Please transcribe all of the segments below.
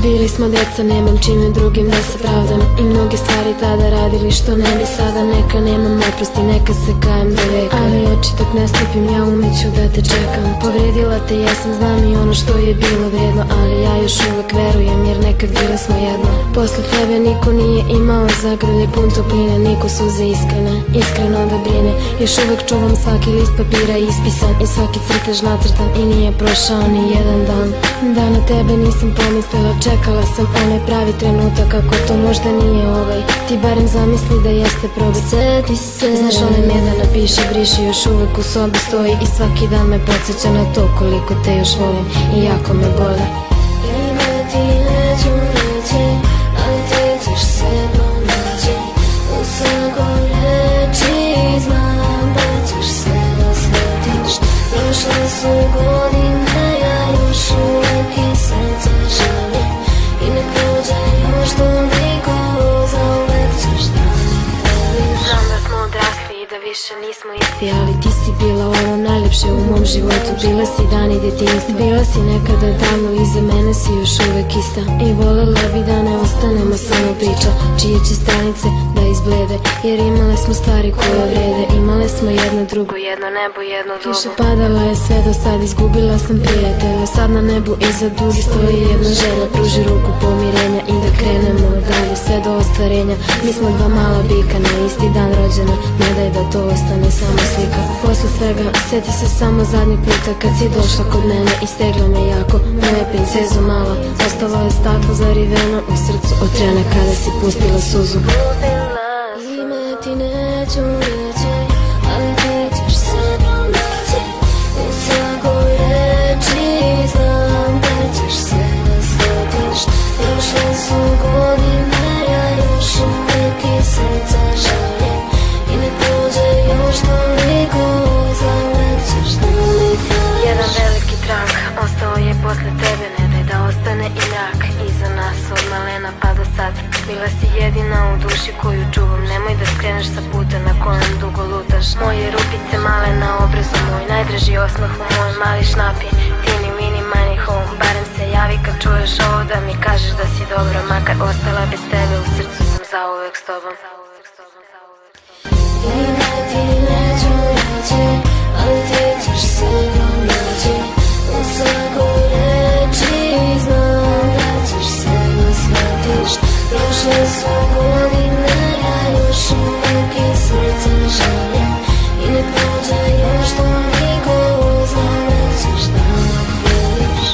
Bili smo deca, nemam čime drugim da se pravdam, i mnoge stvari tada radili što ne bi sada. Neka nemam oprosti, neka se kajem do veka, ali oči dok ne stupim ja umeću da te čekam. Povredila te jesam, znam i ono što je bilo vredno, ali ja još uvek verujem jer nekad bile smo jedno. Posle tebe niko nije imao zagrlje pun topline, niko suze iskrene, iskreno da brine. Još uvek čuvam svaki list papira ispisan i svaki crtež nacrtan, i nije prošao ni jedan dan da na tebe nisam pomislila. Čekala sam onaj pravi trenutak, ako to možda nije ovaj, ti barem zamisli da jeste, probaj. Seti se, znaš onaj me da napiše briši, još uvek u sobi stoji i svaki dan me podsjeća na to koliko te još volim i jako me boli. Ime ti neću reći, ali ti ćeš se pronaći u svakoj reči, znam da ćeš se da shvatiš. Prošle su godine, ja još uvek iz srca žalim, i ne prođe još toliko, zauvek ćeš da me voliš. Znam da smo odrasli i da više nismo isti, ali ti si bila ono najlepše u mom životu. Bila si dan i djetinjstva, bila si nekada davno, iza mene si još uvek ista. I volela bi da ne ostanemo samo priča, čije će stranice da izblede, jer imale smo stvari koje vrede. Imale smo jedno drugo, jedno nebo, jedno dobu. Kiša padala je sve do sad, izgubila sam prijatelja. Sad na nebu iza dugi stoji jedna želja, pruži ruku pomirenja i da krenemo dalje sve do ostvarenja. Mi smo dva mala bika na isti dan rođena, ne daj da to ostane samo slika. Posle svega sjeti se samo zadnjeg puta kad si došla kod mene i stegla me jako, moja princezu mala. Ostalo je staklo zariveno u srcu od trena kada si pustila suzu. Ime ti neću reći, ali ti ćeš se pronaći u svakoj reči, znam da ćeš se da shvatiš. Prošle su godine, ja još uvek iz srca žalim, i ne prođe još toliko, zauvek ćeš da me voliš. Jedan veliki trag ostao je posle tebe, ne daj da ostane i mrak iza nas od malena pa do sad. Bila si jedina u duši koju čuvam, nemoj da skreneš sa puta na kojem dugo lutaš. Moje rupice male na obrazu, moj najdraži osmeh u moj mali šnapi, tini mini mani home. Barem se javi kad čuješ ovo da mi kažeš da si dobra, makar ostala bez tebe, u srcu sam zauvek s tobom. Ime ti neću reći, ali ti ćeš se pronaći u svakoj reči, znam da ćeš se da shvatiš. Prošle su godine, ja još uvek iz srca žalim, i ne prođe još toliko, zauvek ćeš da me voliš.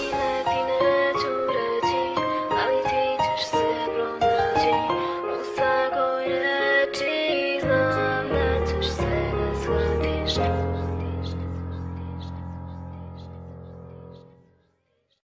Ime ti neću reći, ali ti ćeš se pronaći u svakoj reči, znam da ćeš se da shvatiš.